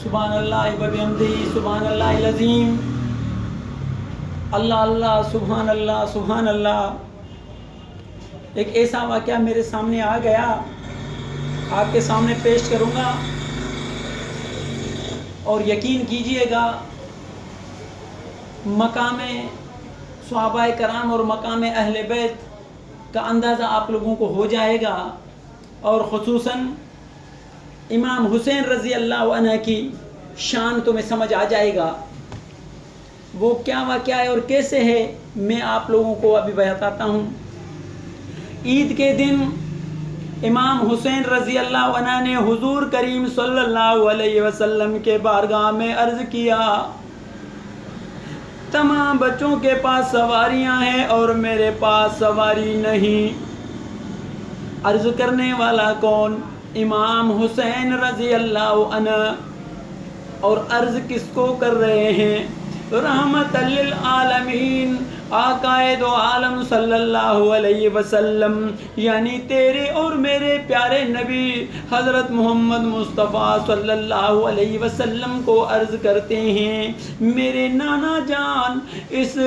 सुभान अल्लाह व बिहम्दिही सुभान अल्लाह अज़ीम। अल्लाह अल्लाह सुभान अल्लाह सुभान अल्लाह। एक ऐसा वाक़या मेरे सामने आ गया, आपके सामने पेश करूँगा और यकीन कीजिएगा मकाम सहाबाए कराम और मकाम अहले बैत का अंदाज़ा आप लोगों को हो जाएगा और ख़ुसूसन इमाम हुसैन रज़ी अल्लाह अन्हु की शान तुम्हें समझ आ जाएगा। वो क्या वाक़या है और कैसे है मैं आप लोगों को अभी बताता हूँ। ईद के दिन इमाम हुसैन रज़ी अल्लाह अन्हु ने हुजूर करीम सल्लल्लाहु अलैहि वसल्लम के बारगाह में अर्ज़ किया, तमाम बच्चों के पास सवारियां हैं और मेरे पास सवारी नहीं। अर्ज़ करने वाला कौन? इमाम हुसैन रज़ी अल्लाह अन्हु। और अर्ज़ किसको कर रहे हैं? रहमतल लिल आलमीन आकाए दो आलम सल्लल्लाहु अलैहि वसल्लम, यानी तेरे और मेरे प्यारे नबी हज़रत मोहम्मद मुस्तफ़ा सल्लल्लाहु अलैहि वसल्लम को अर्ज़ करते हैं, मेरे नाना जान इस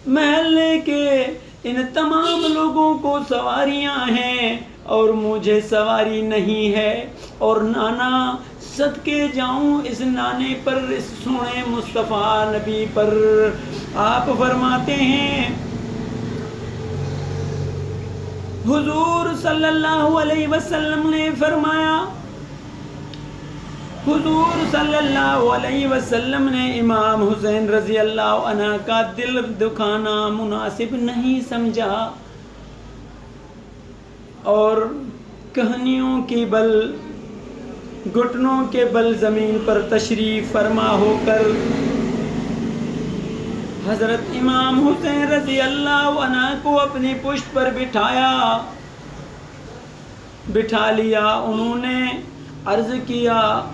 महल्ले के इन तमाम लोगों को सवारियां हैं और मुझे सवारी नहीं है। और नाना सदके जाऊं इस नाने पर, इस सोने मुस्तफ़ा नबी पर। आप फरमाते हैं हुजूर सल्लल्लाहु अलैहि वसल्लम ने फरमाया, हुजूर सल्लल्लाहु अलैहि वसल्लम ने इमाम हुसैन रज़ी अल्लाह अन्हु का दिल दुखाना मुनासिब नहीं समझा और कहानियों के बल, घुटनों के बल ज़मीन पर तशरीफ़ फरमा होकर हज़रत इमाम हुसैन रज़ी अल्लाह अन्हु को अपनी पुश्त पर बिठा लिया। उन्होंने अर्ज़ किया,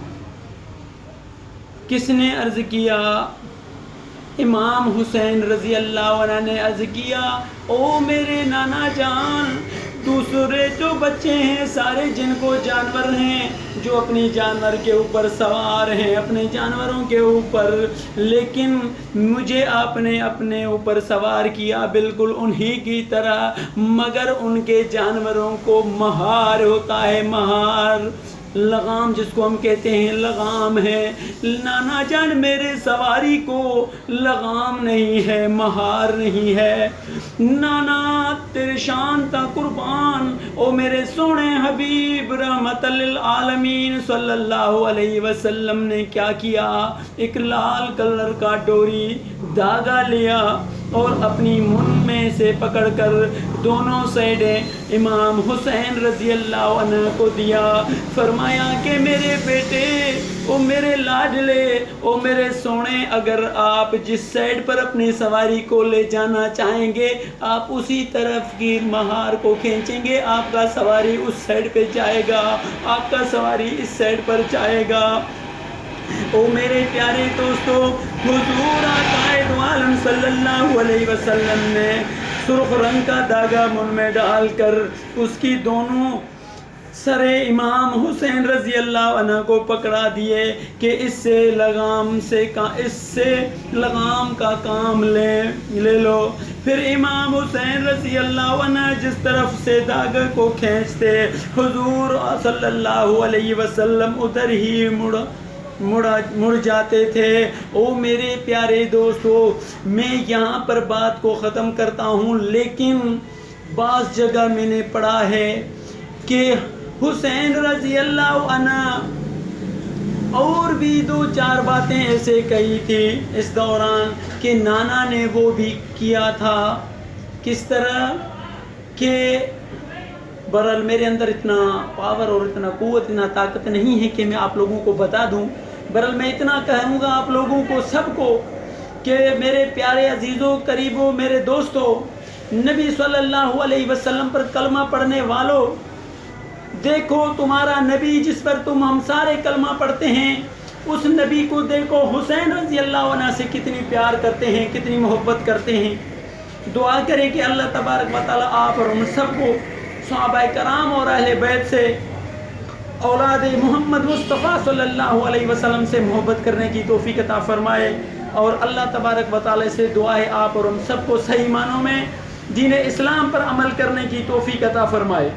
किसने अर्ज़ किया? इमाम हुसैन रज़ी अल्लाह अन्हु ने अर्ज़ किया, ओ मेरे नाना जान, दूसरे जो बच्चे हैं सारे जिनको जानवर हैं, जो अपनी जानवर के ऊपर सवार हैं, अपने जानवरों के ऊपर, लेकिन मुझे आपने अपने ऊपर सवार किया बिल्कुल उन्हीं की तरह, मगर उनके जानवरों को महार होता है, महार लगाम जिसको हम कहते हैं, लगाम है। नाना जान मेरे सवारी को लगाम नहीं है, महार नहीं है। नाना तेरे शान ता कुर्बान, ओ मेरे सोने हबीब रहमतल लिल आलमीन सल्लल्लाहु अलैहि वसल्लम ने क्या किया? एक लाल कलर का डोरी धागा लिया और अपनी मुन में से पकड़कर दोनों साइडें इमाम हुसैन रज़ी अल्लाह अन्हु को दिया। फरमाया कि मेरे बेटे, ओ मेरे लाडले, ओ मेरे सोने, अगर आप जिस साइड पर अपनी सवारी को ले जाना चाहेंगे आप उसी तरफ की महार को खींचेंगे, आपका सवारी उस साइड पे जाएगा, आपका सवारी इस साइड पर जाएगा। ओ मेरे प्यारे दोस्तों, हुजूर आकाए दो आलम सल्लल्लाहु अलैहि वसल्लम ने सुर्ख रंग का धागा मुन में डालकर उसकी दोनों सरे इमाम हुसैन रज़ी अल्लाह अन्हु को पकड़ा दिए कि इससे लगाम का काम ले लो। फिर इमाम हुसैन रज़ी अल्लाह अन्हु जिस तरफ से धागे को खींचते, हुजूर सल्लल्लाहु अलैहि वसल्लम उधर ही मुड़ जाते थे। ओ मेरे प्यारे दोस्तों, मैं यहाँ पर बात को ख़त्म करता हूँ, लेकिन बाज़ जगह मैंने पढ़ा है कि हुसैन रज़ी अल्लाह अन्हु और भी 2-4 बातें ऐसे कही थी इस दौरान कि नाना ने वो भी किया था। किस तरह कि बहरहाल मेरे अंदर इतना पावर और इतना क़ुव्वत, इतना ताकत नहीं है कि मैं आप लोगों को बता दूं। बहरहाल मैं इतना कहूँगा आप लोगों को सबको कि मेरे प्यारे अजीज़ों, करीबों, मेरे दोस्तों, नबी सल्लल्लाहु अलैहि वसल्लम पर कलमा पढ़ने वालों, देखो तुम्हारा नबी जिस पर हम सारे कलमा पढ़ते हैं, उस नबी को देखो हुसैन रज़ी अल्लाह अन्हु से कितनी प्यार करते हैं, कितनी मोहब्बत करते हैं। दुआ करें कि अल्लाह तबारक व तआला आप और हम सबको सहाबाए कराम और अहले बैत से اولاد محمد مصطفیٰ صلی اللہ علیہ وسلم سے محبت کرنے کی توفیق عطا فرمائے، اور اللہ تبارک و تعالی سے دعا ہے آپ اور ہم سب کو صحیح معنوں میں دین اسلام پر عمل کرنے کی توفیق عطا فرمائے۔